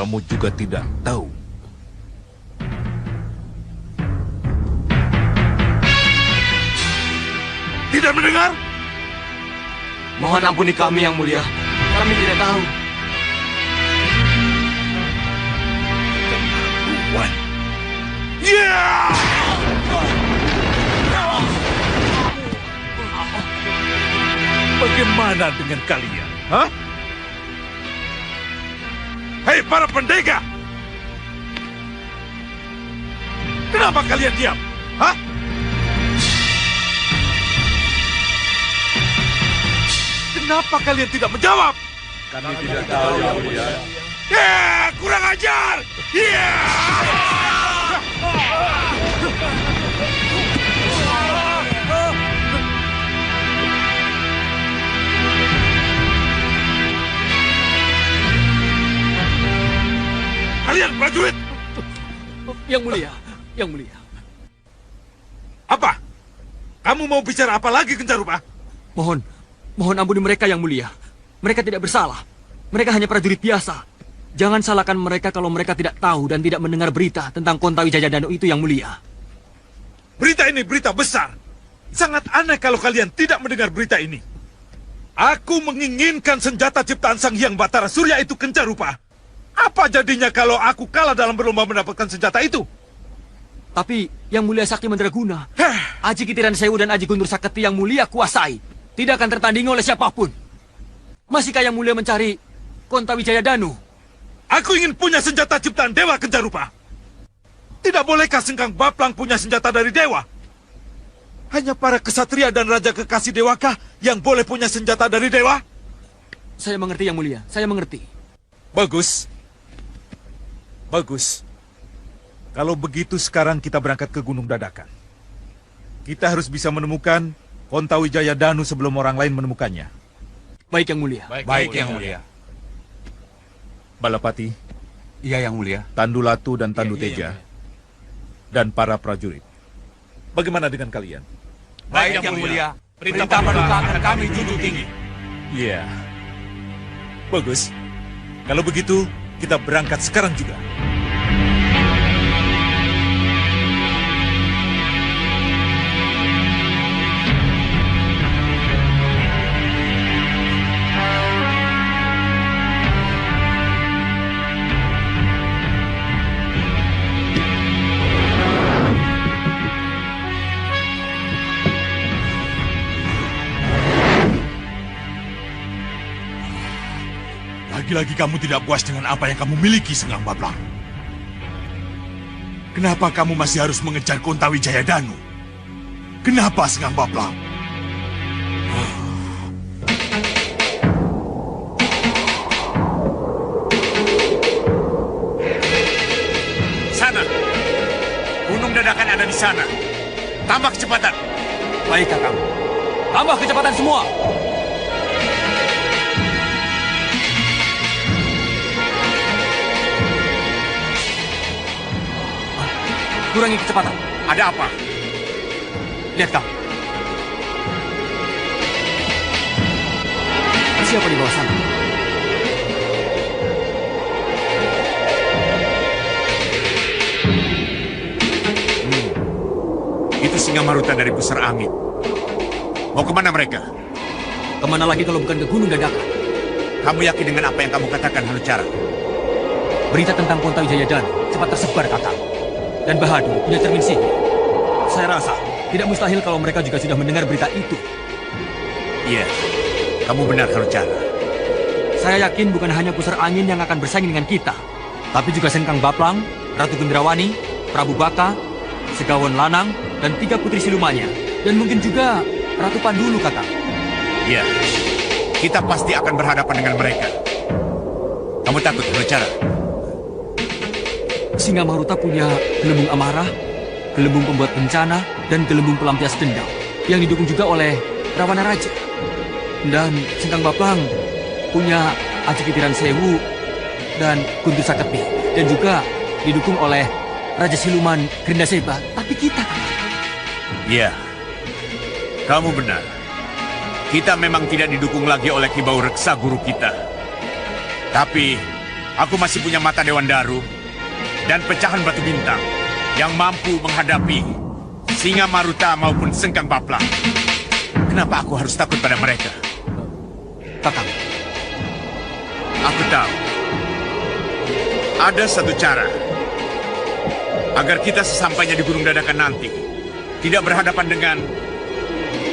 kamu juga tidak tahu. Tidak mendengar? Mohon ampuni kami, Yang Mulia. Kami tidak tahu. Keterlaluan. Ya! Bagaimana dengan kalian? Hah? Hei para pendekar! Kenapa kalian diam? Hah? Kenapa kalian tidak menjawab? Kami tidak tahu, Yang Mulia. Ya, kurang ajar! Ya! Kalian prajurit! Yang Mulia, Yang Mulia. Apa? Kamu mau bicara apa lagi, Kencarupa? Mohon ampuni mereka, Yang Mulia. Mereka tidak bersalah. Mereka hanya prajurit biasa. Jangan salahkan mereka kalau mereka tidak tahu dan tidak mendengar berita tentang Kontawi Jayadanu itu, Yang Mulia. Berita ini berita besar. Sangat aneh kalau kalian tidak mendengar berita ini. Aku menginginkan senjata ciptaan Sang Hyang Batara Surya itu, Kencarupa. Apa jadinya kalau aku kalah dalam berlomba mendapatkan senjata itu? Tapi Yang Mulia Sakti Mandraguna, Aji Kitiran Sewu dan Aji Guntur Saketi Yang Mulia kuasai, tidak akan tertandingi oleh siapapun. Masihkah Yang Mulia mencari Kontawi Jayadanu? Aku ingin punya senjata ciptaan Dewa, Kencarupa. Tidak bolehkah Sengkang Baplang punya senjata dari Dewa? Hanya para kesatria dan raja kekasih Dewakah yang boleh punya senjata dari Dewa? Saya mengerti, Yang Mulia. Saya mengerti. Bagus. Bagus. Kalau begitu sekarang kita berangkat ke Gunung Dadakan. Kita harus bisa menemukan Kontawi Jayadanu sebelum orang lain menemukannya. Baik, Yang Mulia. Baik, Yang Mulia. Balapati, Iya, Yang Mulia. Tandu Latu dan Tandu Teja, dan para prajurit. Bagaimana dengan kalian? Baik, Yang Mulia. Perintah Paduka akan kami junjung tinggi. Iya. Bagus. Kalau begitu, kita berangkat sekarang juga. Lagi-lagi kamu tidak puas dengan apa yang kamu miliki, Sengkang Baplang. Kenapa kamu masih harus mengejar Kontawi Jayadanu? Kenapa, Sengkang Baplang? Sana. Gunung Dadakan ada di sana. Tambah kecepatan. Baik, Kakang. Tambah kecepatan semua. Kurangi kecepatan. Ada apa? Lihat, Kang. Siapa di bawah sana? Itu Singa Maruta dari Pusar Angin. Mau kemana mereka? Kemana lagi kalau bukan ke Gunung Dadakan? Kamu yakin dengan apa yang kamu katakan, Hanucara? Berita tentang Kontawi Jayadanu cepat tersebar, Kakang. Dan Bahadur punya cermin sihir. Saya rasa tidak mustahil kalau mereka juga sudah mendengar berita itu. Iya, kamu benar, Hanucara. Saya yakin bukan hanya Pusar Angin yang akan bersaing dengan kita, tapi juga Sengkang Baplang, Ratu Gendrawani, Prabu Baka, Segawon Lanang, dan 3 putri silumannya. Dan mungkin juga Ratu Pandulu, Kakang. Iya, kita pasti akan berhadapan dengan mereka. Kamu takut, Hanucara? Singa Maruta punya gelembung amarah, gelembung pembuat bencana, dan gelembung pelampias dendam yang didukung juga oleh Rawana Raja. Dan Sengkang Baplang punya Aji Kitiran Sewu dan Guntur Saketi, dan juga didukung oleh Raja Siluman Gerinda Seba. Tapi kita, Iya, kamu benar. Kita memang tidak didukung lagi oleh Ki Bau Reksa, guru kita. Tapi Aku masih punya mata Dewan Daru dan pecahan batu bintang yang mampu menghadapi Singa Maruta maupun Sengkang Baplang. Kenapa aku harus takut pada mereka? Kakang, Aku tahu. Ada satu cara agar kita sesampainya di Gunung Dadakan nanti tidak berhadapan dengan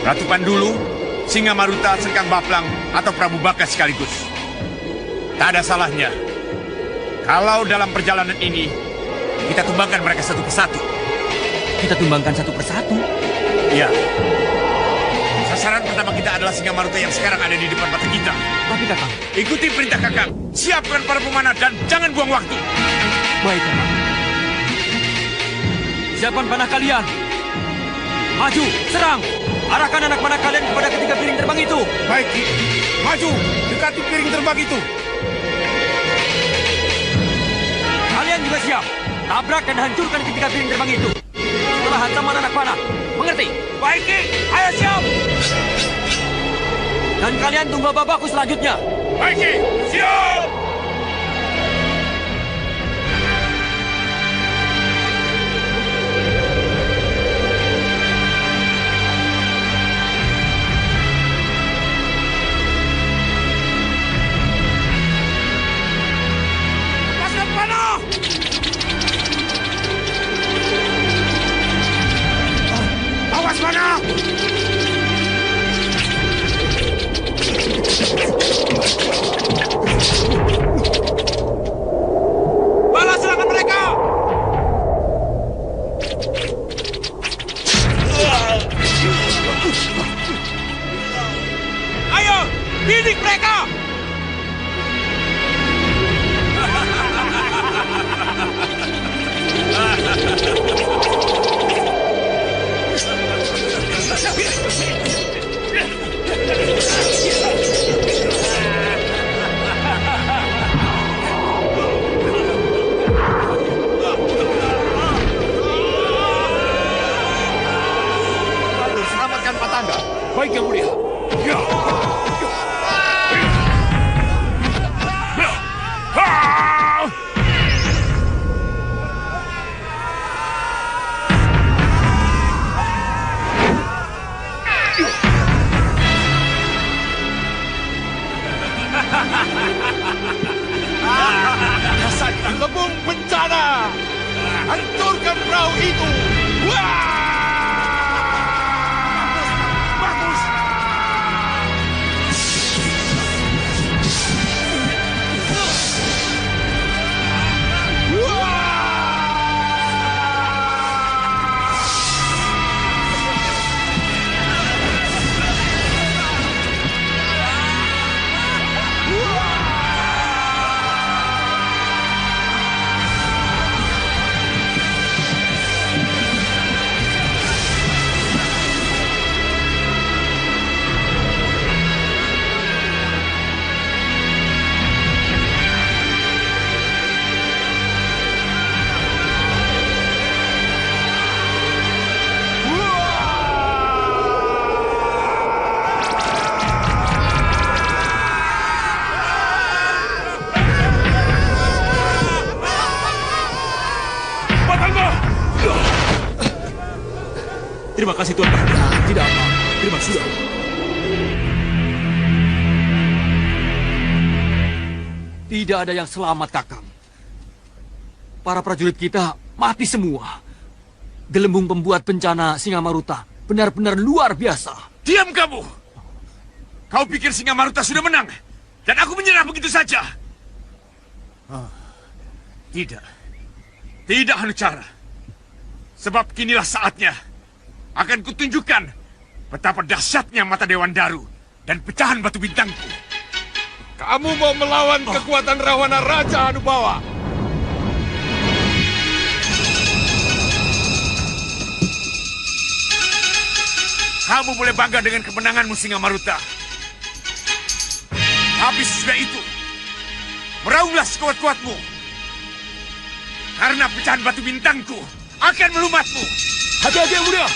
Ratu Pandulu, Singa Maruta, Sengkang Baplang, atau Prabu Baka sekaligus. Tak ada salahnya kalau dalam perjalanan ini kita tumbangkan mereka satu persatu. kita tumbangkan satu persatu. Ya. Sasaran pertama kita adalah Singa Maruta yang sekarang ada di depan mata kita. Tapi Kakang, Ikuti perintah Kakang. Siapkan para pemanah dan jangan buang waktu. baik Kakang. Siapkan panah kalian. Maju, serang. Arahkan anak panah kalian kepada ketiga piring terbang itu. Baik, Ki. Maju, dekati piring terbang itu. Kalian juga siap. Tabrak dan hancurkan ketiga piring terbang itu. Setelah hantaman anak panah. Mengerti? Baik, Ki. Ayo siap. Dan kalian tunggu babakku selanjutnya. Baik, Ki. Siap. Lepaskan panah. Awas panah. Balas serangan mereka! Ayo, bidik mereka! Selamatkan Patangga. Baik yang mulia. Rasakan gebung bencana. Hancurkan perahu itu. Wah! Bagus. Terima kasih Tuan Bahadur. Tidak apa. Terima kasih. Tidak ada yang selamat, Kakang. Para prajurit kita mati semua. Gelembung pembuat bencana Singa Maruta benar-benar luar biasa. Diam kamu! Kau pikir Singa Maruta sudah menang? Dan aku menyerah begitu saja? Tidak. Tidak, Hanucara. Sebab kinilah saatnya akan kutunjukkan betapa dahsyatnya mata Dewan Daru dan pecahan batu bintangku. Kamu mau melawan kekuatan Rawana Raja Hanubawa? Kamu boleh bangga dengan kemenanganmu, Singa Maruta. Tapi sesudah itu, meraunglah sekuat-kuatmu. Karena pecahan batu bintangku akan melumatmu. Hati-hati yang mulia.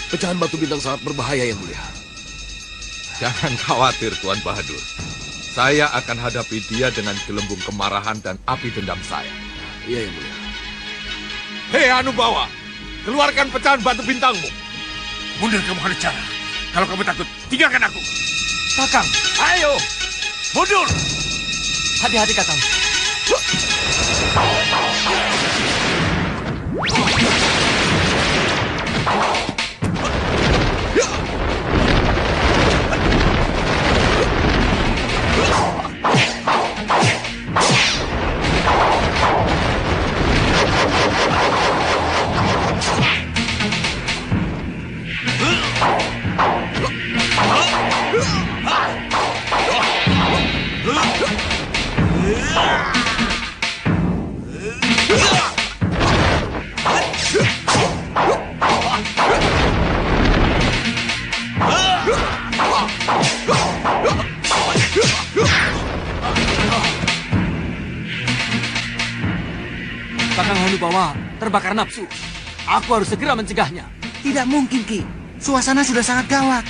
Pecahan batu bintang sangat berbahaya yang mulia. Jangan khawatir Tuan Bahadur. Saya akan hadapi dia dengan gelembung kemarahan dan api dendam saya. Iya, Yang Mulia. Hei Anubawa, keluarkan pecahan batu bintangmu. Mundur kamu Hanucara. Kalau kamu takut, tinggalkan aku. Kakang, Ayo, mundur. hati-hati Kakang. Kakang Hanubawa terbakar nafsu. Aku harus segera mencegahnya. Tidak mungkin, Ki. Suasana sudah sangat gawat.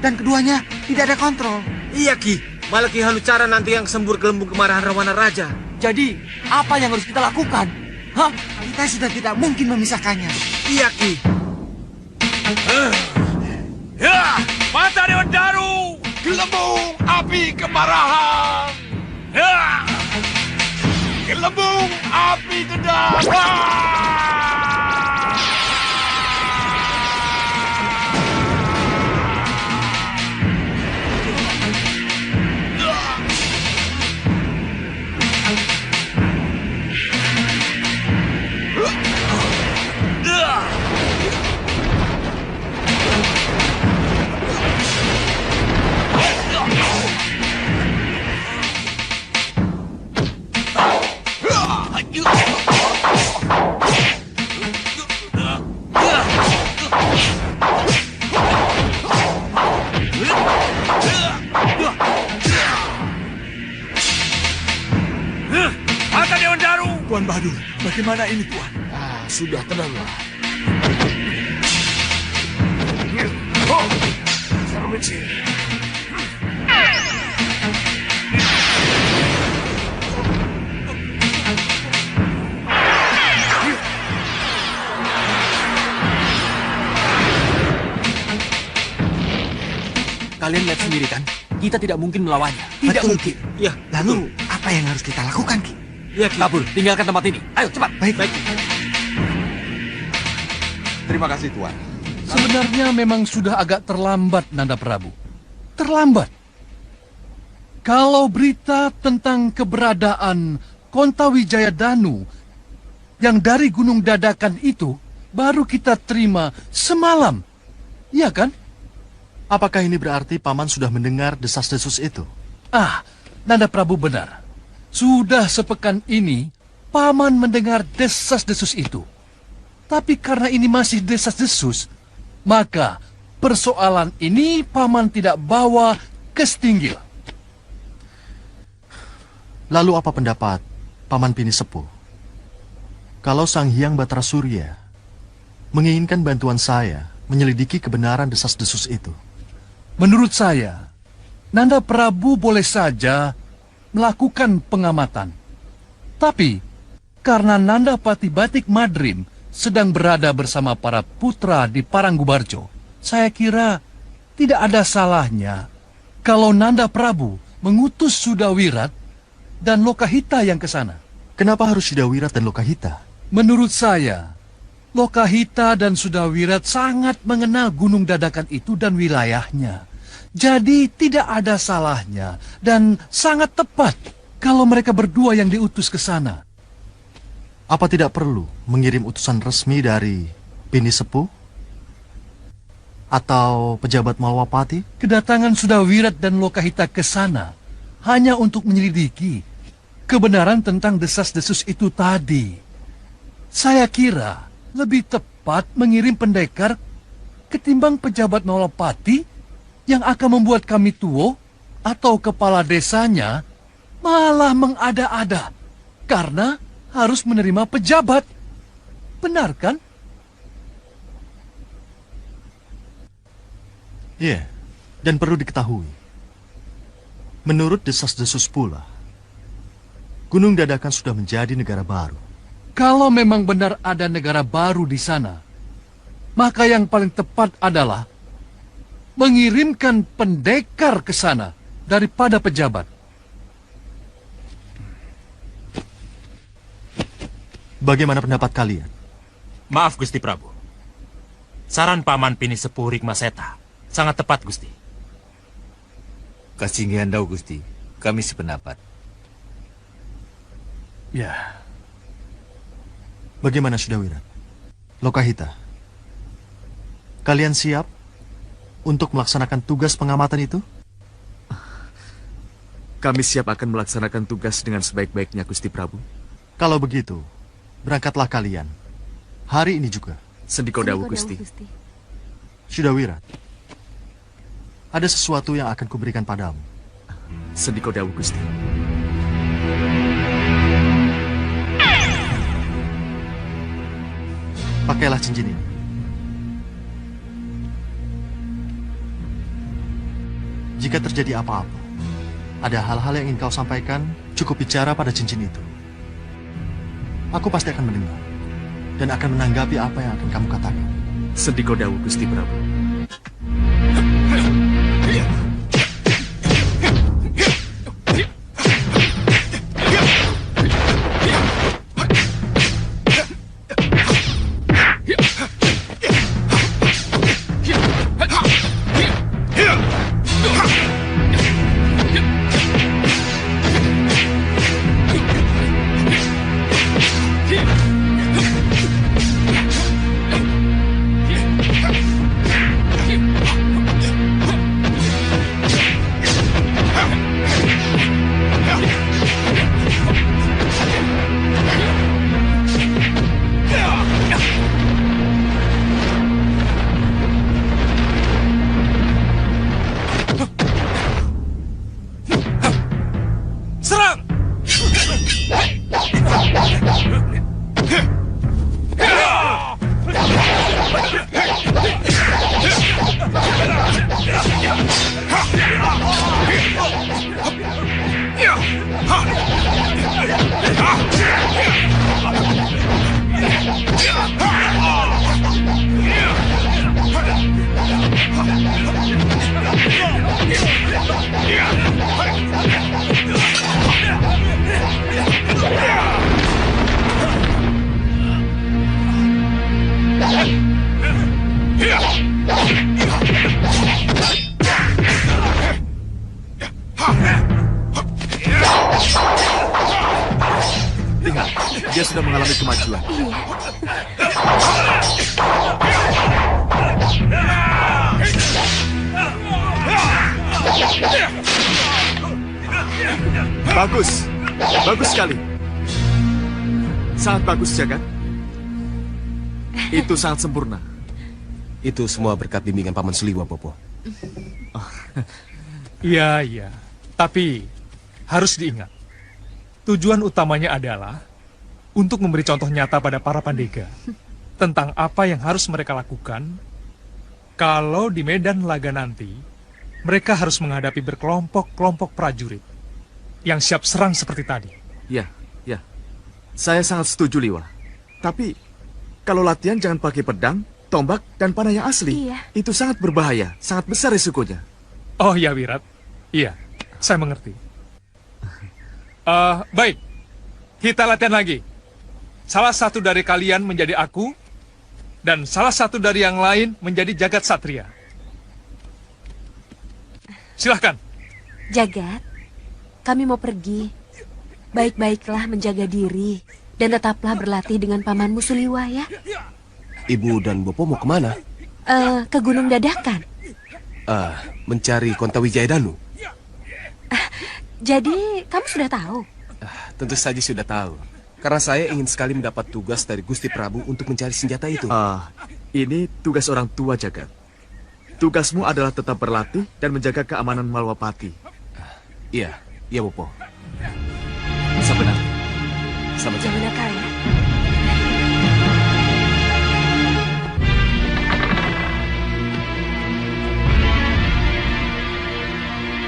Dan keduanya tidak ada kontrol. Iya, Ki. Malah Ki Hanucara nanti yang sembur gelembung kemarahan Rawana Raja. Jadi, apa yang harus kita lakukan? Hah? Kita sudah tidak mungkin memisahkannya. Iya, Ki. Ya, mata Dewan Daru, gelembung api kemarahan. Ya, gelembung api dendam. Mata Dewan Daru. Tuan Bahadur, bagaimana ini Tuan? Sudah tenanglah. Kalian lihat sendiri kan? Kita tidak mungkin melawannya. Tidak mungkin. Iya. Lalu, apa yang harus kita lakukan, Ki? Iya, Ki. Kabur, tinggalkan tempat ini. Ayo, cepat. Baik. Terima kasih, Tuan. Sebenarnya memang sudah agak terlambat, Nanda Prabu. Terlambat. Kalau berita tentang keberadaan Kontawijaya Danu yang dari Gunung Dadakan itu baru kita terima semalam. Iya kan? Apakah ini berarti Paman sudah mendengar desas-desus itu? Ah, Nanda Prabu benar. Sudah sepekan ini, Paman mendengar desas-desus itu. Tapi karena ini masih desas-desus, maka persoalan ini Paman tidak bawa ke Setinggil. Lalu apa pendapat Paman Pini Sepuh? Kalau Sang Hyang Batara Surya menginginkan bantuan saya menyelidiki kebenaran desas-desus itu. Menurut saya, Nanda Prabu boleh saja melakukan pengamatan. Tapi, karena Nanda Pati Batik Madrim sedang berada bersama para putra di Paranggubarjo, saya kira tidak ada salahnya kalau Nanda Prabu mengutus Sudawirat dan Lokahita yang ke sana. Kenapa harus Sudawirat dan Lokahita? Menurut saya, Lokahita dan Sudawirat sangat mengenal Gunung Dadakan itu dan wilayahnya. Jadi tidak ada salahnya dan sangat tepat kalau mereka berdua yang diutus ke sana. Apa tidak perlu mengirim utusan resmi dari Pini Sepuh? Atau pejabat Malwapati? Kedatangan Sudawirat dan Lokahita ke sana hanya untuk menyelidiki kebenaran tentang desas-desus itu tadi. Saya kira lebih tepat mengirim pendekar ketimbang pejabat Malwapati yang akan membuat kami tuo atau kepala desanya malah mengada-ada karena harus menerima pejabat. Benar kan? Iya, dan perlu diketahui. Menurut desas-desus pula, Gunung Dadakan sudah menjadi negara baru. Kalau memang benar ada negara baru di sana, maka yang paling tepat adalah mengirimkan pendekar ke sana daripada pejabat. Bagaimana pendapat kalian? Maaf Gusti Prabu. Saran Paman Pinisepuh Rikmaseta sangat tepat Gusti. Kasinggihan dau Gusti, kami sependapat. Ya, Bagaimana Sudawirat? Lokahita, kalian siap untuk melaksanakan tugas pengamatan itu? Kami siap akan melaksanakan tugas dengan sebaik-baiknya, Gusti Prabu. Kalau begitu, berangkatlah kalian. Hari ini juga. Sendiko Dawu, Gusti. Sudawirat, ada sesuatu yang akan kuberikan padamu. Sendiko Dawu, Gusti. Pakailah cincin ini. Jika terjadi apa-apa, ada hal-hal yang ingin kau sampaikan, cukup bicara pada cincin itu. Aku pasti akan mendengar dan akan menanggapi apa yang akan kamu katakan. Sendiko Dawu, Gusti Prabu. Lihat, dia sudah mengalami kemajuan. Bagus, bagus sekali. Sangat bagus, Jagat. Itu sangat sempurna. Itu semua berkat bimbingan Paman Suliwa, Bopo. Iya. Tapi harus diingat, tujuan utamanya adalah untuk memberi contoh nyata pada para pandega tentang apa yang harus mereka lakukan kalau di medan laga nanti mereka harus menghadapi berkelompok-kelompok prajurit yang siap serang seperti tadi. Ya. Saya sangat setuju, Liwa. Tapi, kalau latihan jangan pakai pedang, tombak, dan panah yang asli. Iya. Itu sangat berbahaya, sangat besar risikonya. Oh ya, Wirat. Iya, saya mengerti. Baik, kita latihan lagi. Salah satu dari kalian menjadi aku, dan salah satu dari yang lain menjadi Jagat Satria. Silahkan. Jagat, kami mau pergi. Baik-baiklah menjaga diri dan tetaplah berlatih dengan pamanmu Suliwa ya. Ibu dan Bopo mau kemana? Ke Gunung Dadakan. Mencari Kontawijaya Danu. Jadi kamu sudah tahu? Tentu saja sudah tahu. Karena saya ingin sekali mendapat tugas dari Gusti Prabu untuk mencari senjata itu. Ini tugas orang tua, Jagat. Tugasmu adalah tetap berlatih dan menjaga keamanan Malwapati. Iya, Bopo. Sampai nanti. Selamat jalan. Jangan nakal ya.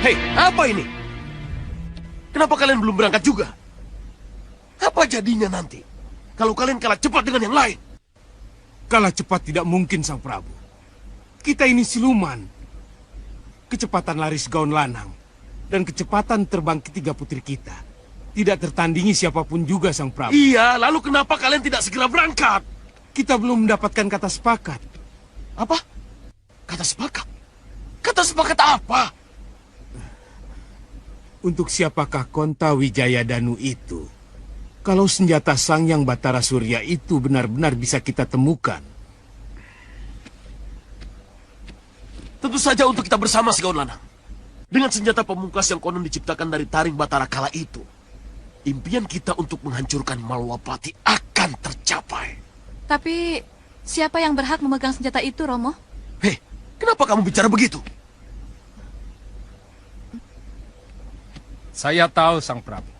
Hei, apa ini? Kenapa kalian belum berangkat juga? Apa jadinya nanti kalau kalian kalah cepat dengan yang lain? Kalah cepat tidak mungkin, Sang Prabu. Kita ini siluman. Kecepatan lari segaun lanang dan kecepatan terbang ketiga putri kita tidak tertandingi siapapun juga, Sang Prabu. Iya, lalu kenapa kalian tidak segera berangkat? Kita belum mendapatkan kata sepakat. Apa? Kata sepakat? Kata sepakat apa? Untuk siapakah Konta Wijaya Danu itu? Kalau senjata Sang Yang Batara Surya itu benar-benar bisa kita temukan. Tentu saja untuk kita bersama Segaun Lanang. Dengan senjata pemungkas yang konon diciptakan dari taring Batara Kala itu, impian kita untuk menghancurkan Malwapati akan tercapai. Tapi siapa yang berhak memegang senjata itu, Romo? Hei, kenapa kamu bicara begitu? Saya tahu, Sang Prabu.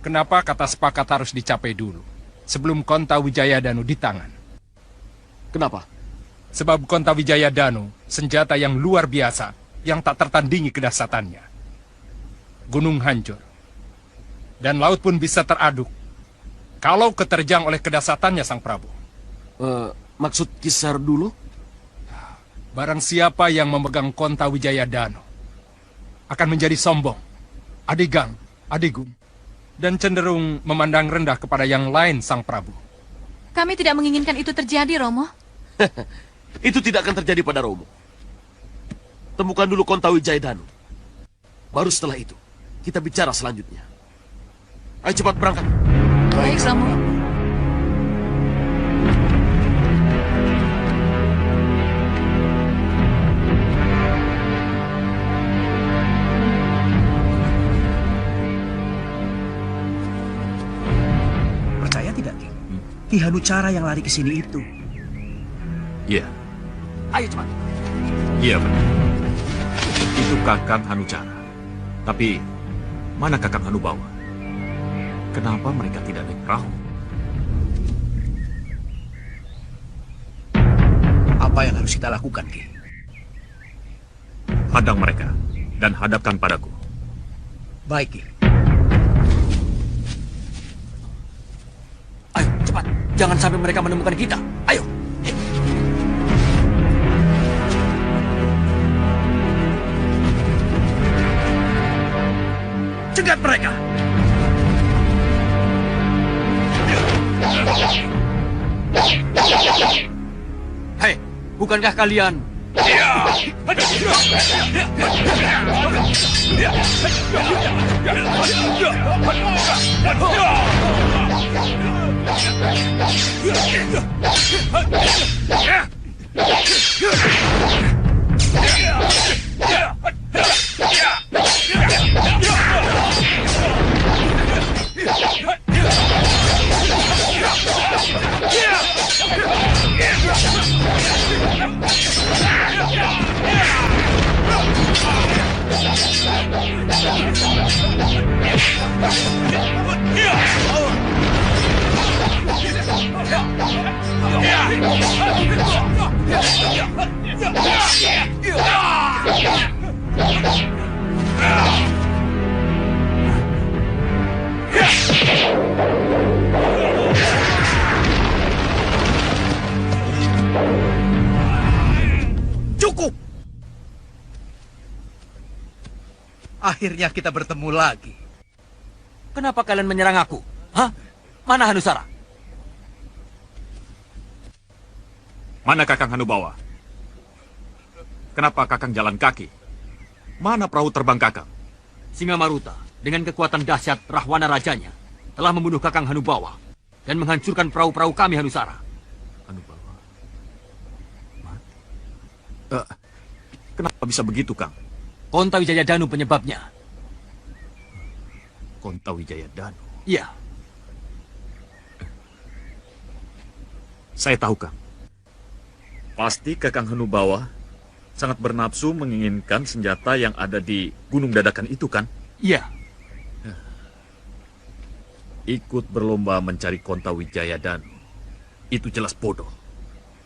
Kenapa kata sepakat harus dicapai dulu, sebelum Konta Wijaya Danu di tangan. Kenapa? Sebab Konta Wijaya Danu, senjata yang luar biasa, yang tak tertandingi kedahsyatannya. Gunung hancur, dan laut pun bisa teraduk, kalau keterjang oleh kedahsyatannya, Sang Prabu. Maksud Kisar dulu? Barang siapa yang memegang Konta Wijaya Danu, akan menjadi sombong, adigang, adigung, dan cenderung memandang rendah kepada yang lain, Sang Prabu. Kami tidak menginginkan itu terjadi, Romo. Itu tidak akan terjadi pada Romo. Temukan dulu Konta Wijaya Danu. Baru setelah itu, kita bicara selanjutnya. Ayo cepat berangkat. Baik, Romo. Ki Hanucara yang lari ke sini itu. Iya. Ayo cepat. Iya benar. Itu Kakang Hanucara. Tapi mana Kakang Hanubawa? Kenapa mereka tidak naik perahu? Apa yang harus kita lakukan, Ki? Hadang mereka dan hadapkan padaku. Baik, Ki. Ayo, cepat. Jangan sampai mereka menemukan kita. Ayo. Cegat mereka. Hei, bukankah kalian... Cukup. Akhirnya kita bertemu lagi. Kenapa kalian menyerang aku? Hah? Mana Hanusara? Mana Kakang Hanubawa? Kenapa Kakang jalan kaki? Mana perahu terbang Kakang? Singa Maruta dengan kekuatan dahsyat Rahwana Rajanya telah membunuh Kakang Hanubawa dan menghancurkan perahu-perahu kami, Hanusara. Hanubawa mati. Kenapa bisa begitu, Kang? Konta Wijaya Danu penyebabnya. Konta Wijaya Danu? Iya. Saya tahu, Kang. Pasti Kakang Hanubawa sangat bernafsu menginginkan senjata yang ada di Gunung Dadakan itu, kan? Iya. Ikut berlomba mencari Konta Wijaya Danu. Itu jelas bodoh.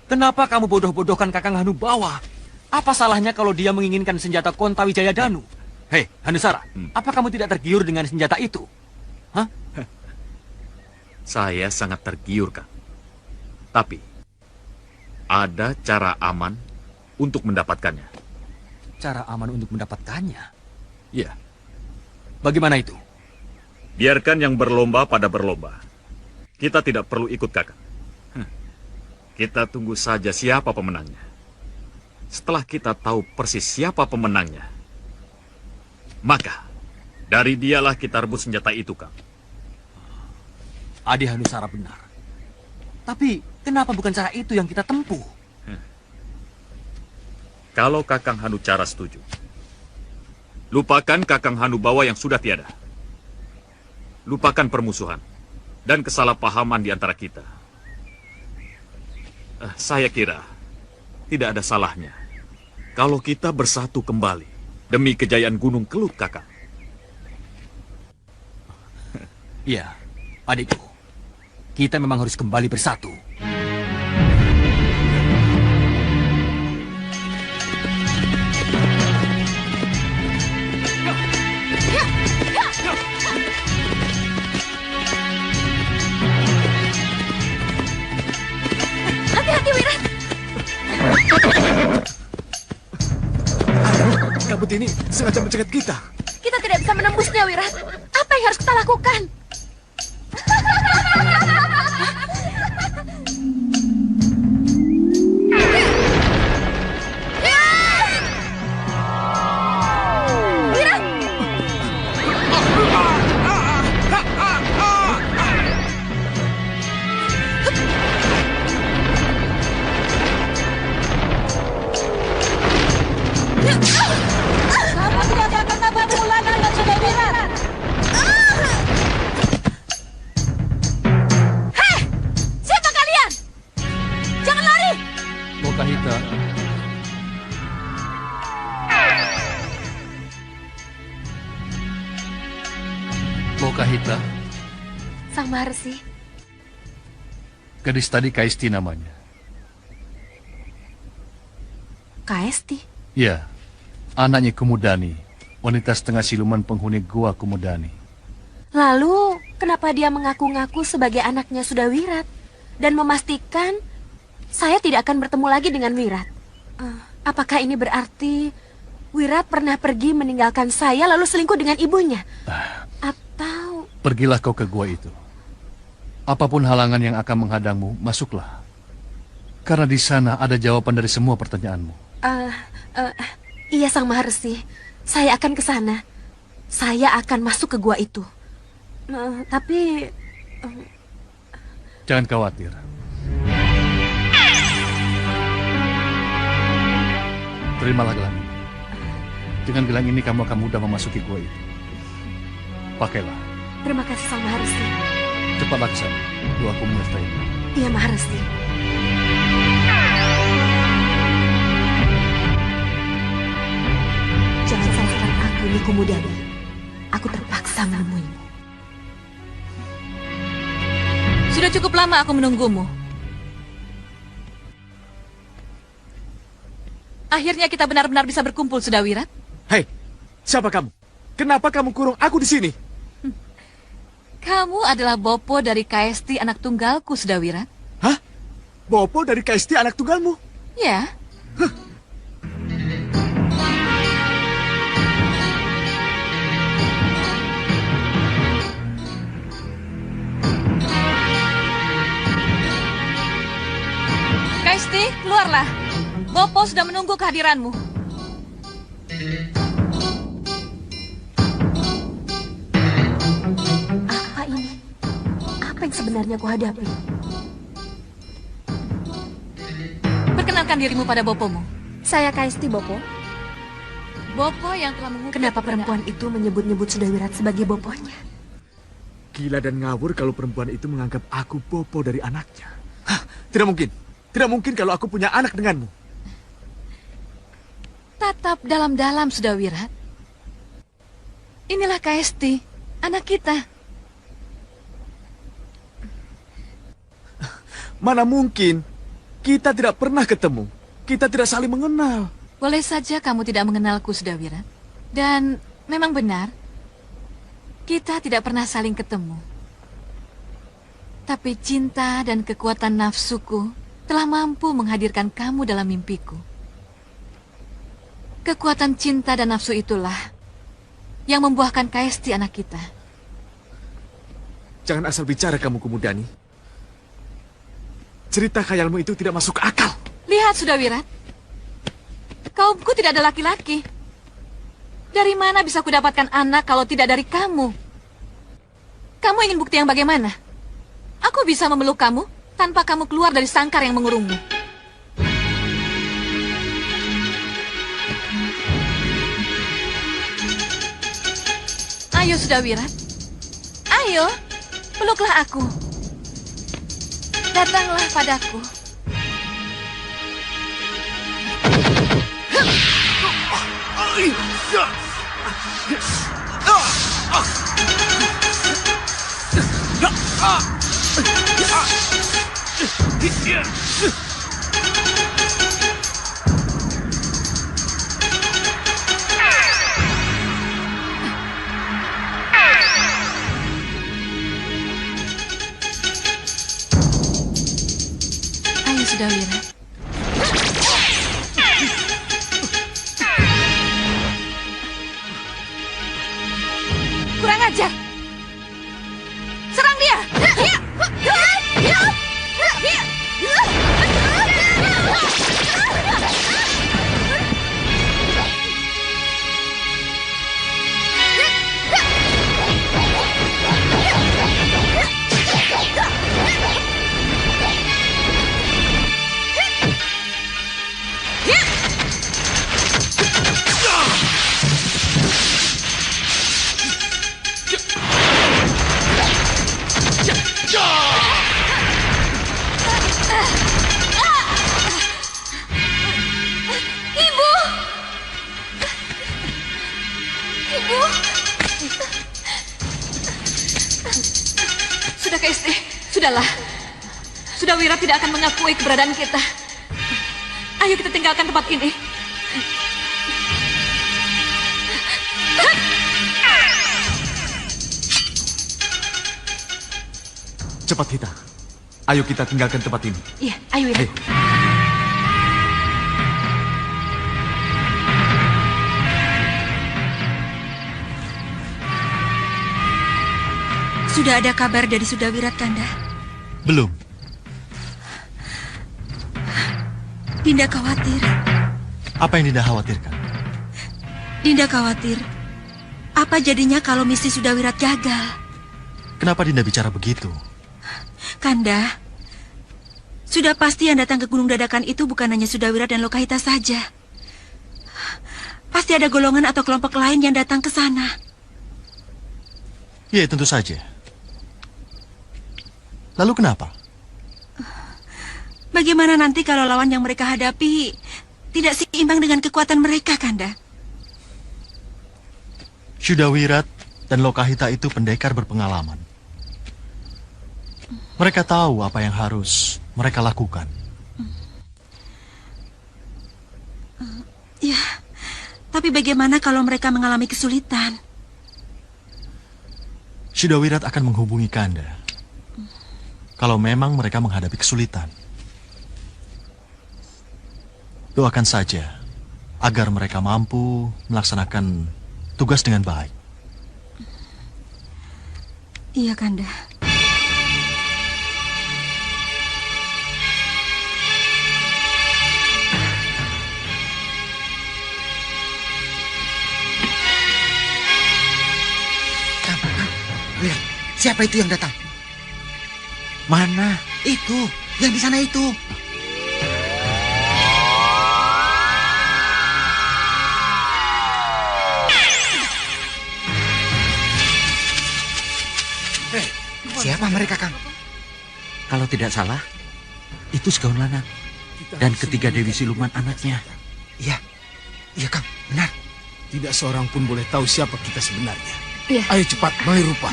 Kenapa kamu bodoh-bodohkan Kakang Hanubawa? Apa salahnya kalau dia menginginkan senjata Konta Wijaya Danu? Hei, Hanusara, apa kamu tidak tergiur dengan senjata itu? Hah? Saya sangat tergiur, Kang. Tapi, ada cara aman untuk mendapatkannya. Cara aman untuk mendapatkannya? Iya. Bagaimana itu? Biarkan yang berlomba pada berlomba. Kita tidak perlu ikut, Kakak. Kita tunggu saja siapa pemenangnya. Setelah kita tahu persis siapa pemenangnya, maka dari dialah kita rebut senjata itu, Kang. Adi Hanusara benar. Tapi kenapa bukan cara itu yang kita tempuh? Kalau Kakang Hanucara setuju, lupakan Kakang Hanubawa yang sudah tiada. Lupakan permusuhan dan kesalahpahaman di antara kita. Saya kira tidak ada salahnya kalau kita bersatu kembali demi kejayaan Gunung Kelut, Kakang. Iya, adikku. Kita memang harus kembali bersatu. Hati-hati, Wirat. Kabut ini sengaja mencegat kita. Kita tidak bisa menembusnya, Wirat. Apa yang harus kita lakukan? Kamu tidak akan pernah berpulang dengan sudah Wirat. Hei! Siapa kalian? Jangan lari! Lokahita. Lokahita. Sang Maharsi. Gadis tadi Kaisti namanya. Kaisti? Ya, anaknya Kumudani, wanita setengah siluman penghuni gua Kumudani. Lalu, kenapa dia mengaku-ngaku sebagai anaknya sudah Wirat dan memastikan saya tidak akan bertemu lagi dengan Wirat? Apakah ini berarti Wirat pernah pergi meninggalkan saya lalu selingkuh dengan ibunya? Atau... Pergilah kau ke gua itu. Apapun halangan yang akan menghadangmu, masuklah. Karena di sana ada jawaban dari semua pertanyaanmu. Iya, Sang Maharsi. Saya akan ke sana. Saya akan masuk ke gua itu. Tapi... Jangan khawatir. Terimalah gelang ini. Dengan gelang ini kamu akan mudah memasuki gua itu. Pakailah. Terima kasih, Sang Maharsi. Cepatlah ke sana. Aku menyertaimu. Iya, Maharsi. Jangan salahkan aku, Nikumudani. Aku terpaksa menemuimu. Sudah cukup lama aku menunggumu. Akhirnya kita benar-benar bisa berkumpul, sudah Wirat. Hei, siapa kamu? Kenapa kamu kurung aku di sini? Kamu adalah Bopo dari Kaisti anak tunggalku, sudah Wirat. Hah? Bopo dari Kaisti anak tunggalmu? Ya. Kaisti, keluarlah. Bopo sudah menunggu kehadiranmu. Apa ini? Apa yang sebenarnya aku hadapi? Perkenalkan dirimu pada Bopomu. Saya Kaisti, Bopo. Bopo yang telah mengukir... Kenapa perempuan itu menyebut-nyebut sudah Wirat sebagai Boponya? Gila dan ngawur kalau perempuan itu menganggap aku Bopo dari anaknya. Hah, tidak mungkin. Tidak mungkin kalau aku punya anak denganmu. Tatap dalam-dalam, sudah Wirat. Inilah Kaisti, anak kita. Mana mungkin? Kita tidak pernah ketemu. Kita tidak saling mengenal. Boleh saja kamu tidak mengenalku, sudah Wirat. Dan Memang benar, kita tidak pernah saling ketemu. Tapi cinta dan kekuatan nafsuku telah mampu menghadirkan kamu dalam mimpiku. Kekuatan cinta dan nafsu itulah yang membuahkan Kaesti anak kita. Jangan asal bicara kamu, Kumudani. Cerita khayalmu itu tidak masuk akal. Lihat, Sudawirat. Kaumku tidak ada laki-laki. Dari mana bisa kudapatkan anak kalau tidak dari kamu? Kamu ingin bukti yang bagaimana? Aku bisa memeluk kamu tanpa kamu keluar dari sangkar yang mengurungmu. Ayo, Sudawirat. Ayo, peluklah aku. Datanglah padaku. Ayo, Sudawirat. Kurang ajar. Serang dia. Ibu! Ibu! Sudah, Kaesti. Sudahlah. Sudawirat tidak akan mengakui keberadaan kita. Ayo kita tinggalkan tempat ini. Cepat, Hita. Ayo kita tinggalkan tempat ini. Iya, ayo, Wirat. Ayo. Sudah ada kabar dari Sudawirat, Kanda? Belum. Dinda khawatir. Apa yang Dinda khawatirkan? Dinda khawatir. Apa jadinya kalau misi Sudawirat gagal? Kenapa Dinda bicara begitu? Kanda, sudah pasti yang datang ke Gunung Dadakan itu bukan hanya Sudawirat dan Lokahita saja. Pasti ada golongan atau kelompok lain yang datang ke sana. Ya, tentu saja. Lalu kenapa? Bagaimana nanti kalau lawan yang mereka hadapi tidak seimbang dengan kekuatan mereka, Kanda? Sudawirat dan Lokahita itu pendekar berpengalaman. Mereka tahu apa yang harus mereka lakukan. Ya, tapi bagaimana kalau mereka mengalami kesulitan? Sudawirat akan menghubungi Kanda. Kalau memang mereka menghadapi kesulitan. Doakan saja agar mereka mampu melaksanakan tugas dengan baik. Iya, Kanda. Lihat, siapa itu yang datang? Mana? Itu, yang di sana itu. Siapa mereka, Kang? Kalau tidak salah, itu Segaun Lanang dan ketiga Dewi Siluman anaknya. Iya, iya, Kang, benar. Tidak seorang pun boleh tahu siapa kita sebenarnya. Iya. Ayo cepat, mulai rupa.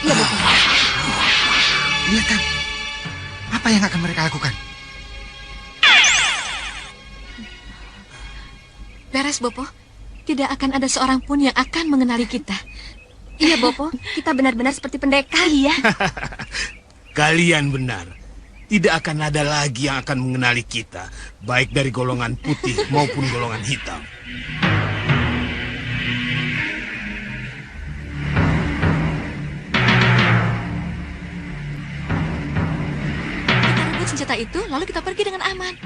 Iya, Bopo. Lihat, Kang. Apa yang akan mereka lakukan? Beres, Bopo. tidak akan ada seorang pun yang akan mengenali kita. Iya, Bopo. Kita benar-benar seperti pendekar. Iya. Kalian benar. Tidak akan ada lagi yang akan mengenali kita, baik dari golongan putih maupun golongan hitam. Kita rebut senjata itu, lalu kita pergi dengan aman.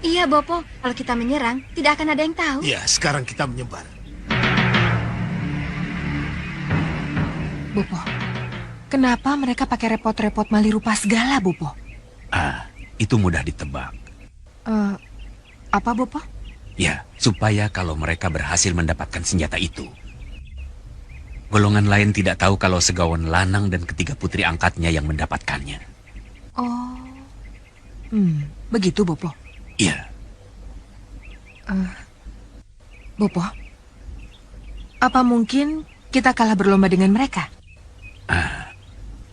Iya, Bopo. Kalau kita menyerang, tidak akan ada yang tahu. Ya, sekarang kita menyebar. Bopo, kenapa mereka pakai repot-repot mali rupa segala, Bopo? Itu mudah ditebak. Apa, Bopo? Ya, supaya kalau mereka berhasil mendapatkan senjata itu, golongan lain tidak tahu kalau Segawan Lanang dan ketiga putri angkatnya yang mendapatkannya. Oh, begitu, Bopo? Iya. Bopo, apa mungkin kita kalah berlomba dengan mereka?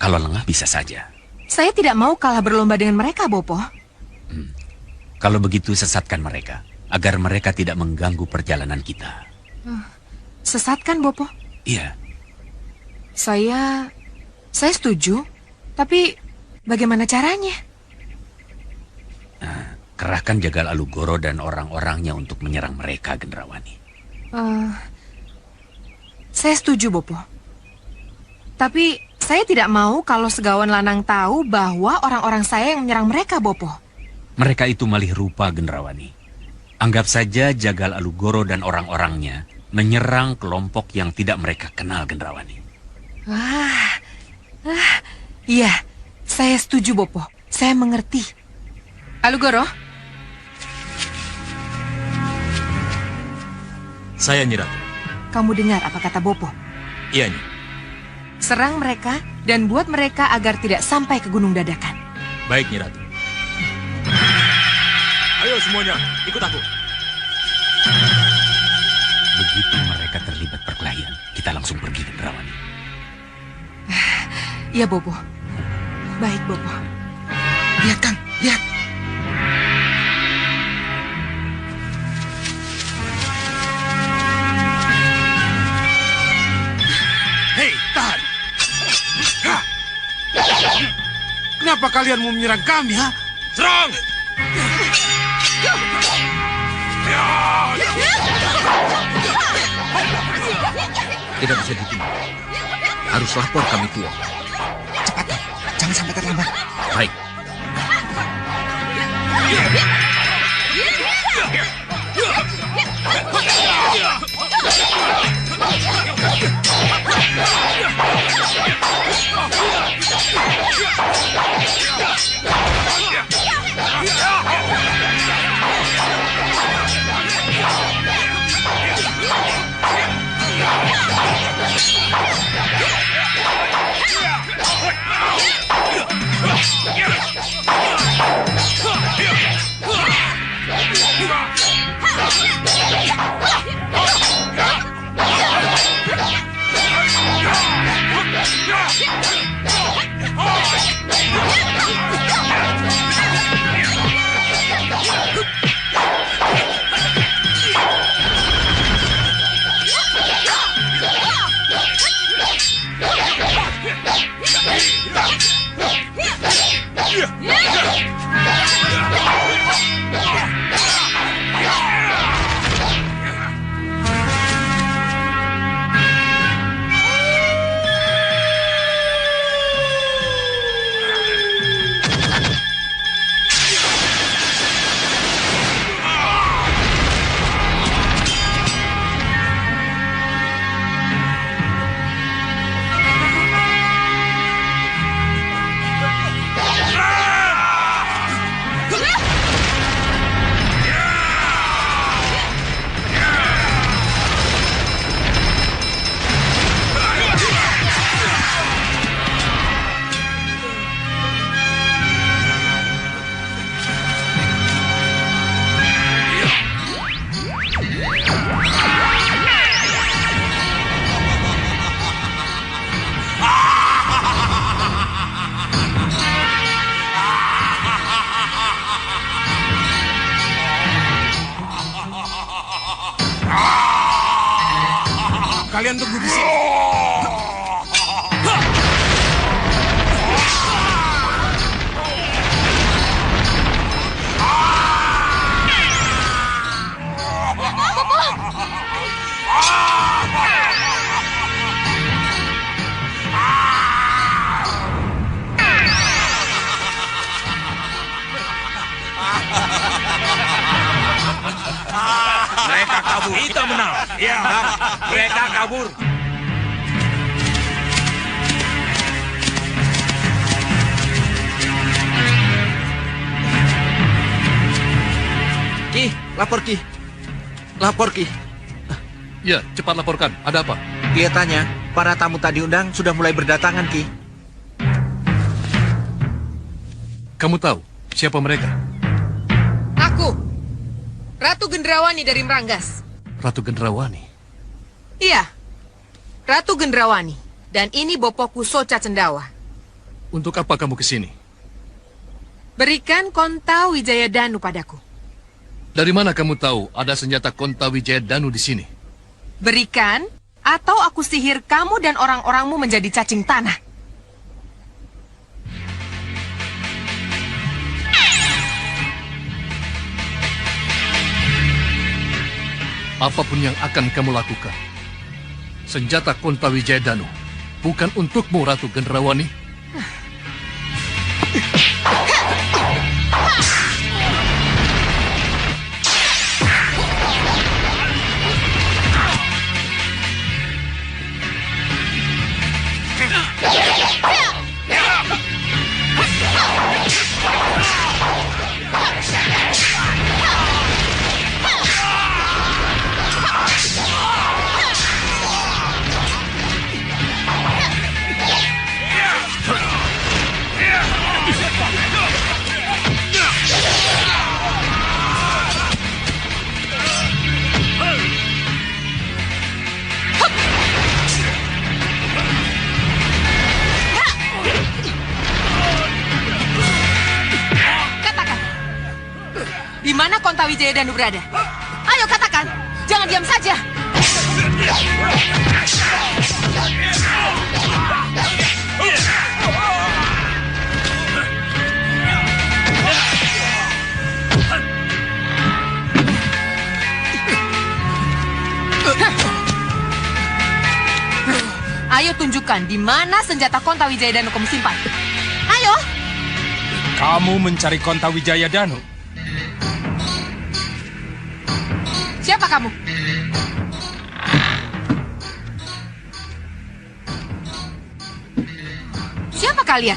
Kalau lengah bisa saja. Saya tidak mau kalah berlomba dengan mereka, Bopo. Kalau begitu sesatkan mereka, agar mereka tidak mengganggu perjalanan kita. Sesatkan, Bopo? Iya. Saya setuju, tapi bagaimana caranya? Kerahkan Jagal Alugoro dan orang-orangnya untuk menyerang mereka, Gendrawani. Saya setuju, Bopo. Tapi saya tidak mau kalau Segawan Lanang tahu bahwa orang-orang saya yang menyerang mereka, Bopo. Mereka itu malih rupa, Gendrawani. Anggap saja Jagal Alugoro dan orang-orangnya menyerang kelompok yang tidak mereka kenal, Gendrawani. Iya, saya setuju, Bopo. Saya mengerti. Alugoro? Saya Nyi Ratu. Kamu dengar apa kata Bopo? Iya, Nyi. Serang mereka dan buat mereka agar tidak sampai ke Gunung Dadakan. Baik, Nyi Ratu. Ayo semuanya, ikut aku. Begitu mereka terlibat perkelahian, kita langsung pergi, Gendrawani. Iya, Bopo. Baik, Bopo. Lihat, Kang. Lihat. Hei, tahan! Kenapa kalian mau menyerang kami, ha? Serang! Tidak bisa ditunda. Harus lapor kami tua. Cepat, jangan sampai terlambat. Baik. Yeah! Kalian tunggu di sini. Mereka kabur. Kita menang. Ya, mereka kabur. Ki, lapor Ki. Lapor Ki. Ya, cepat laporkan. Ada apa? Kelihatannya para tamu tadi undang sudah mulai berdatangan, Ki. Kamu tahu siapa mereka? Aku, Ratu Gendrawani dari Meranggas. Ratu Gendrawani. Iya, Ratu Gendrawani. Dan ini bopoku Soca Cendawa. Untuk apa kamu ke sini? Berikan Konta Wijaya Danu padaku. Dari mana kamu tahu ada senjata Konta Wijaya Danu di sini? Berikan, atau aku sihir kamu dan orang-orangmu menjadi cacing tanah. Apapun yang akan kamu lakukan, senjata Konta Wijaya Danu bukan untukmu, Ratu Gendrawani. Di mana Konta Wijaya Danu berada? Ayo katakan, jangan diam saja. Ayo tunjukkan di mana senjata Konta Wijaya Danu kamu simpan. Ayo. Kamu mencari Konta Wijaya Danu? Siapa kamu? Siapa kalian?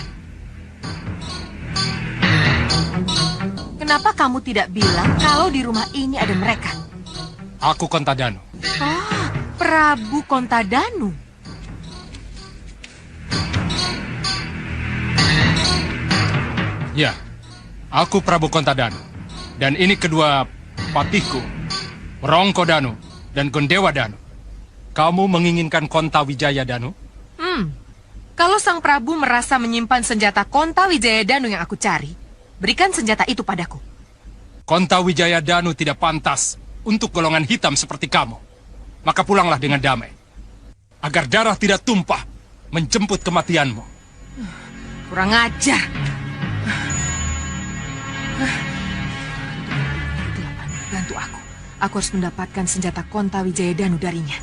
Kenapa kamu tidak bilang kalau di rumah ini ada mereka? Aku Konta Danu. Oh, Prabu Konta Danu. Ya, aku Prabu Konta Danu. Dan ini kedua patihku, Rongko Danu dan Gondewa Danu. Kamu menginginkan Konta Wijaya Danu? Kalau Sang Prabu merasa menyimpan senjata Konta Wijaya Danu yang aku cari, berikan senjata itu padaku. Konta Wijaya Danu tidak pantas untuk golongan hitam seperti kamu. Maka pulanglah dengan damai. Agar darah tidak tumpah menjemput kematianmu. Kurang ajar. Bantu aku. Aku harus mendapatkan senjata Konta Wijaya Danu darinya.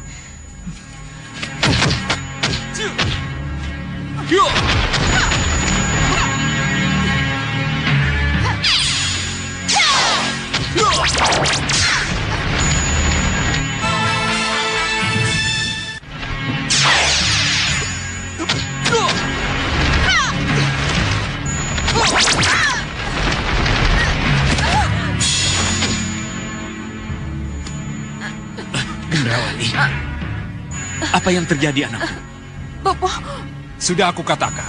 Gendrawani, apa yang terjadi anakku? Bopo. Sudah aku katakan,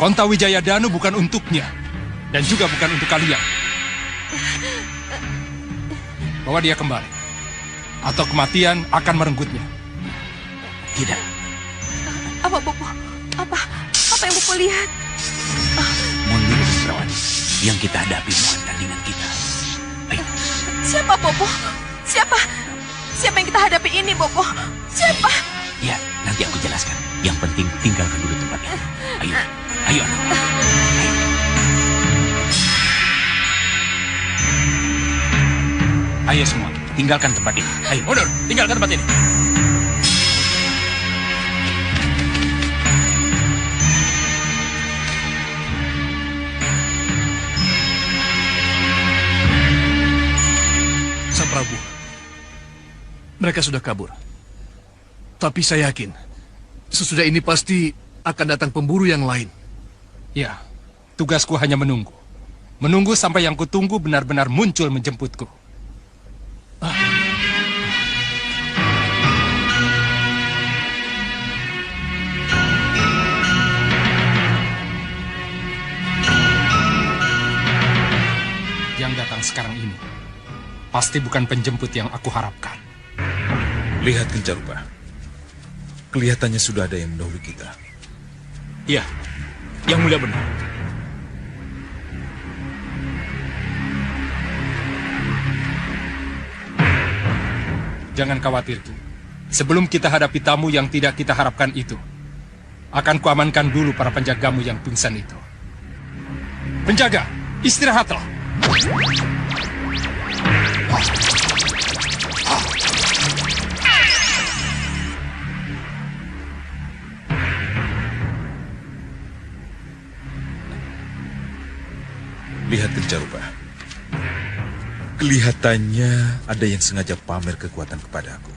Konta Wijaya Danu bukan untuknya, dan juga bukan untuk kalian. Bawa dia kembali, atau kematian akan merenggutnya. Tidak. Apa, Bopo? Apa yang Bopo lihat? Mundur, Gendrawani. Yang kita hadapi bukan tandingan kita. Ayo. Siapa, Bopo? Siapa yang kita kita hadapi ini, Bopo? Siapa? Ya, nanti aku jelaskan. Yang penting tinggalkan dulu tempat ini. Ayo, ayo anak. Ayo. Ayo semua, tinggalkan tempat ini. Ayo, mundur, tinggalkan tempat ini. Sang Prabu, mereka sudah kabur. Tapi saya yakin, sesudah ini pasti akan datang pemburu yang lain. Ya, tugasku hanya menunggu. Menunggu sampai yang kutunggu benar-benar muncul menjemputku. Yang datang sekarang ini pasti bukan penjemput yang aku harapkan. Lihat Kencarupa. Kelihatannya sudah ada yang mendahului kita. Iya, yang mulia benar. Jangan khawatir, Ki. Sebelum kita hadapi tamu yang tidak kita harapkan itu, akan kuamankan dulu para penjagamu yang pingsan itu. Penjaga, istirahatlah. Lihat Kencarupa. Kelihatannya ada yang sengaja pamer kekuatan kepadaku.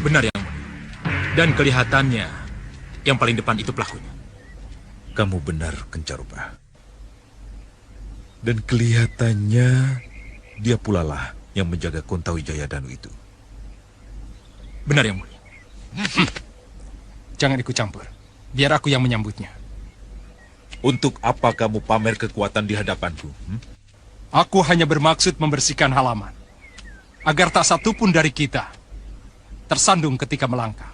Benar yang mulia. Dan kelihatannya yang paling depan itu pelakunya. Kamu benar, Kencarupa. Dan kelihatannya dia pula lah yang menjaga Kontawi Jayadanu itu. Benar yang mulia. Jangan ikut campur. Biar aku yang menyambutnya. Untuk apa kamu pamer kekuatan di hadapanku? Aku hanya bermaksud membersihkan halaman. Agar tak satu pun dari kita tersandung ketika melangkah.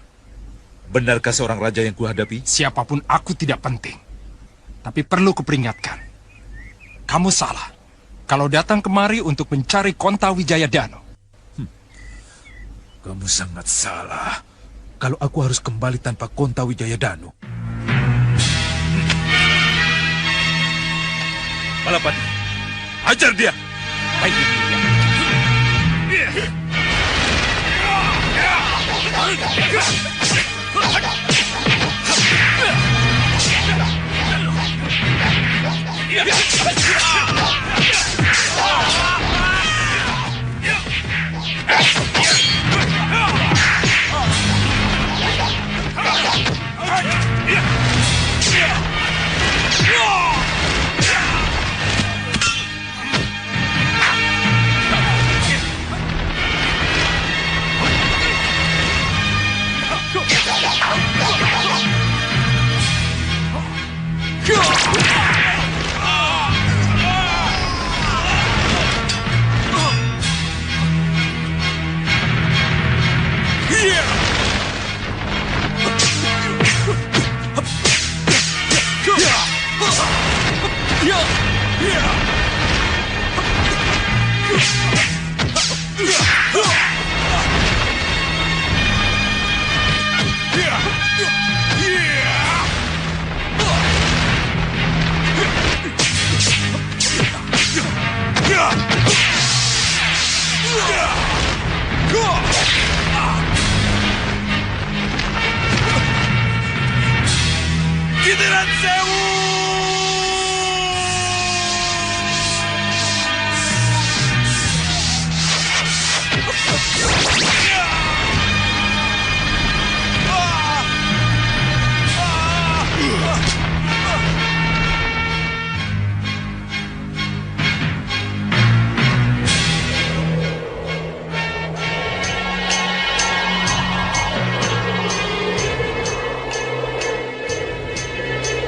Benarkah seorang raja yang kuhadapi? Siapapun aku tidak penting. Tapi perlu kuperingatkan. Kamu salah kalau datang kemari untuk mencari Kontawi Jayadanu. Kamu sangat salah kalau aku harus kembali tanpa Kontawi Jayadanu. Balapati, hajar dia! Baik, Giliran Sewu!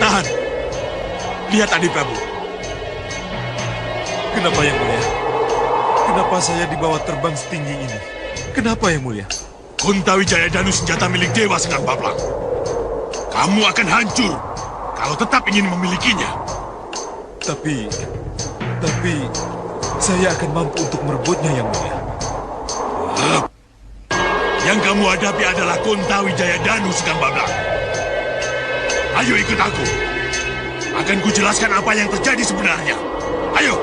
Tahan. Lihat Adi Prabu. Kenapa yang mulia? Kenapa saya dibawa terbang setinggi ini? Kenapa yang mulia? Kontawi Jayadanu senjata milik Dewa Sengkang Baplang. Kamu akan hancur kalau tetap ingin memilikinya. Tapi saya akan mampu untuk merebutnya yang mulia. Yang kamu hadapi adalah Kontawijaya Danu Sekang Bablang. Ayo ikut aku. Akan kujelaskan apa yang terjadi sebenarnya. Ayo.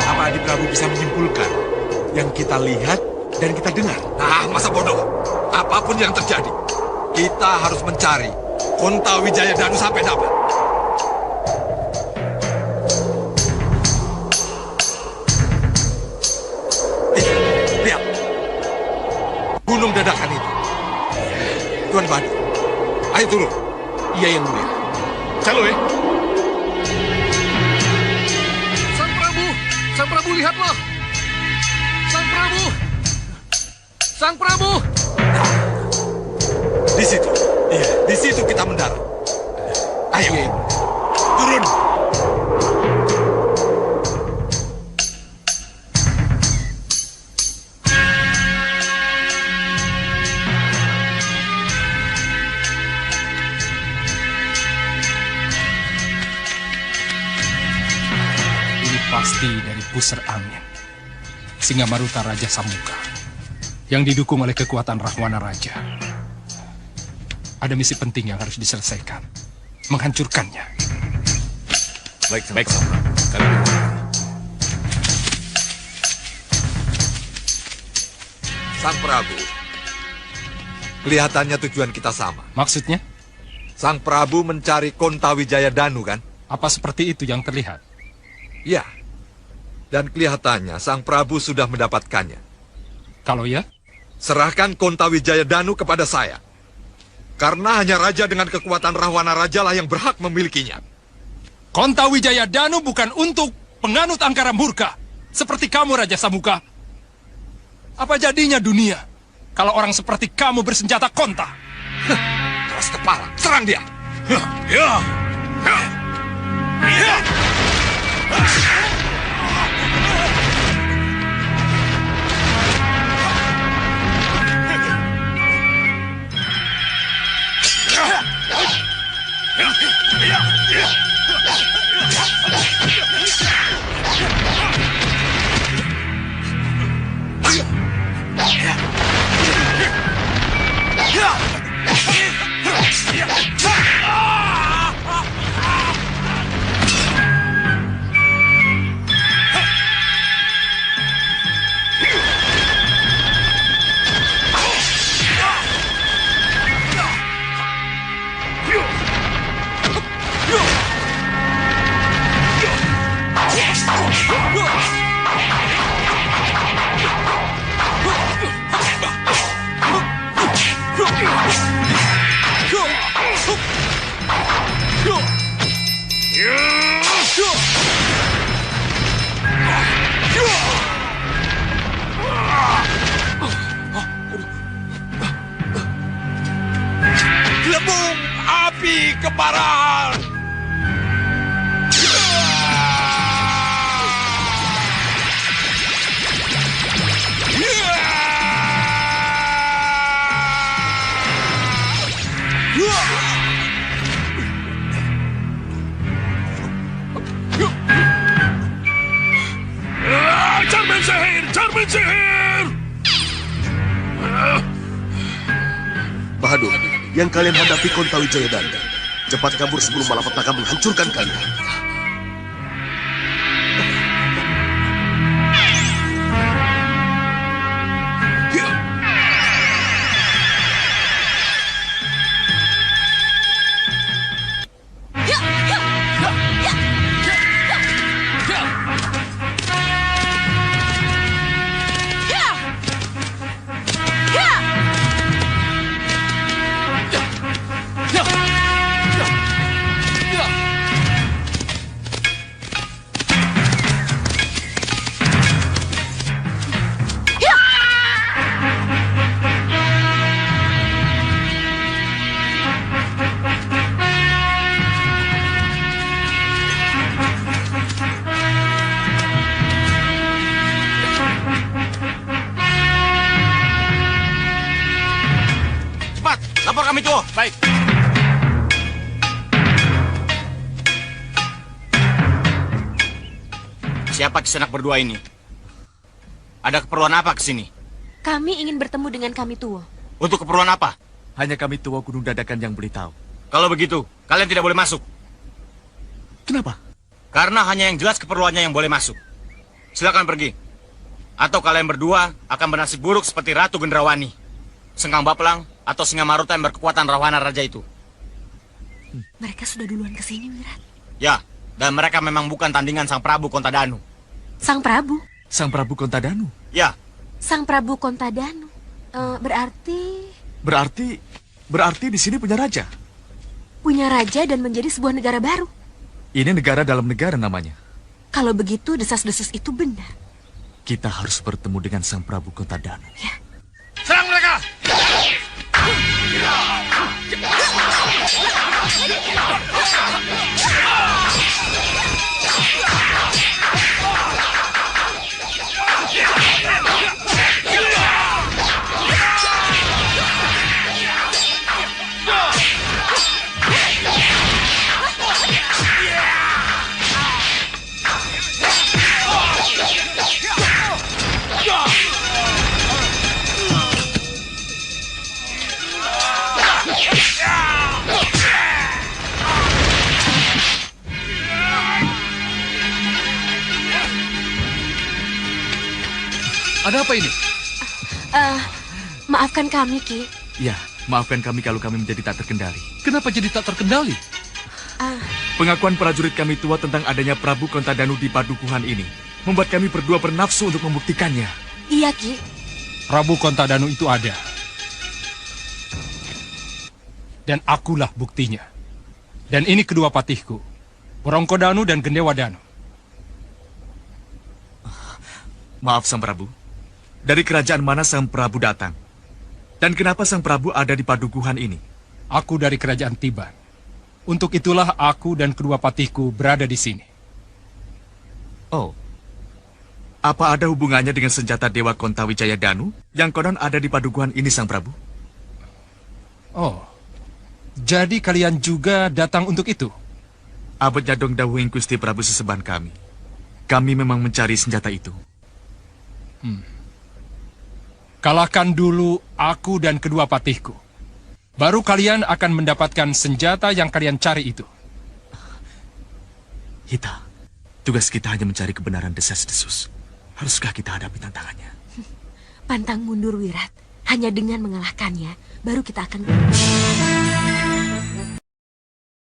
Apa Adi Prabu bisa menyimpulkan yang kita lihat dan kita dengar? Masa bodoh. Apapun yang terjadi, kita harus mencari Kontawijaya Danu sampai dapat. Lihat. Gunung dadakan itu. Tuan Badu, ayo turun. Iya, Yang Mulia. Calo ya. Sang Prabu, lihatlah. Sang Prabu. Di situ. Iya, di situ kita mendarat. Ayo. Turun. Pasti dari pusar angin Singamaruta Raja Samuka yang didukung oleh kekuatan Rahwana Raja. Ada misi penting yang harus diselesaikan, menghancurkannya. Baik, Sang Prabu. Kami Sang Prabu, kelihatannya tujuan kita sama. Maksudnya? Sang Prabu mencari Kontawijaya Danu, kan? Apa seperti itu yang terlihat? Ya. Dan kelihatannya Sang Prabu sudah mendapatkannya. Kalau ya? Serahkan Kontawijaya Danu kepada saya. Karena hanya raja dengan kekuatan Rahwana Raja lah yang berhak memilikinya. Kontawijaya Danu bukan untuk penganut angkara murka. Seperti kamu, Raja Samuka. Apa jadinya dunia kalau orang seperti kamu bersenjata konta? Keras kepala, serang dia. Gelembung api kemarahan. Cermin sihir! Bahadur, yang kalian hadapi Kontawijaya Danu. Cepat kabur sebelum malapetaka menghancurkan kalian. Lapor kami tuh. Baik. Siapa Kisanak berdua ini? Ada keperluan apa ke sini? Kami ingin bertemu dengan kami tua. Untuk keperluan apa? Hanya kami tua Gunung Dadakan yang boleh tahu. Kalau begitu, kalian tidak boleh masuk. Kenapa? Karena hanya yang jelas keperluannya yang boleh masuk. Silakan pergi. Atau kalian berdua akan bernasib buruk seperti Ratu Gendrawani, Sengkang Baplang, atau Singa Maruta yang berkekuatan Rahwana Raja itu. Mereka sudah duluan ke sini, Wirat. Ya, dan mereka memang bukan tandingan Sang Prabu Kontadanu. Sang Prabu? Sang Prabu Kontadanu? Ya. Sang Prabu Kontadanu. Berarti di sini punya raja. Punya raja dan menjadi sebuah negara baru. Ini negara dalam negara namanya. Kalau begitu, desas-desus itu benar. Kita harus bertemu dengan Sang Prabu Kontadanu. Ya. Serang mereka! Ada apa ini? Maafkan kami, Ki. Ya, maafkan kami kalau kami menjadi tak terkendali. Kenapa jadi tak terkendali? Pengakuan prajurit kami tua tentang adanya Prabu Kontadanu di padukuhan ini membuat kami berdua bernafsu untuk membuktikannya. Iya, Ki. Prabu Kontadanu itu ada. Dan akulah buktinya. Dan ini kedua patihku, Borongkodanu dan Gendewadanu. Maaf, Sang Prabu. Dari kerajaan mana Sang Prabu datang? Dan kenapa Sang Prabu ada di padukuhan ini? Aku dari kerajaan Tiban. Untuk itulah aku dan kedua patihku berada di sini. Oh. Apa ada hubungannya dengan senjata Dewa Kontawijaya Danu yang konon ada di padukuhan ini, Sang Prabu? Oh. Jadi kalian juga datang untuk itu? Abad Nyadong Dawuhing Gusti Prabu sesembahan kami. Kami memang mencari senjata itu. Kalahkan dulu aku dan kedua patihku. Baru kalian akan mendapatkan senjata yang kalian cari itu. Hita, tugas kita hanya mencari kebenaran desas-desus. Haruskah kita hadapi tantangannya? Pantang mundur, Wirat. Hanya dengan mengalahkannya, baru kita akan...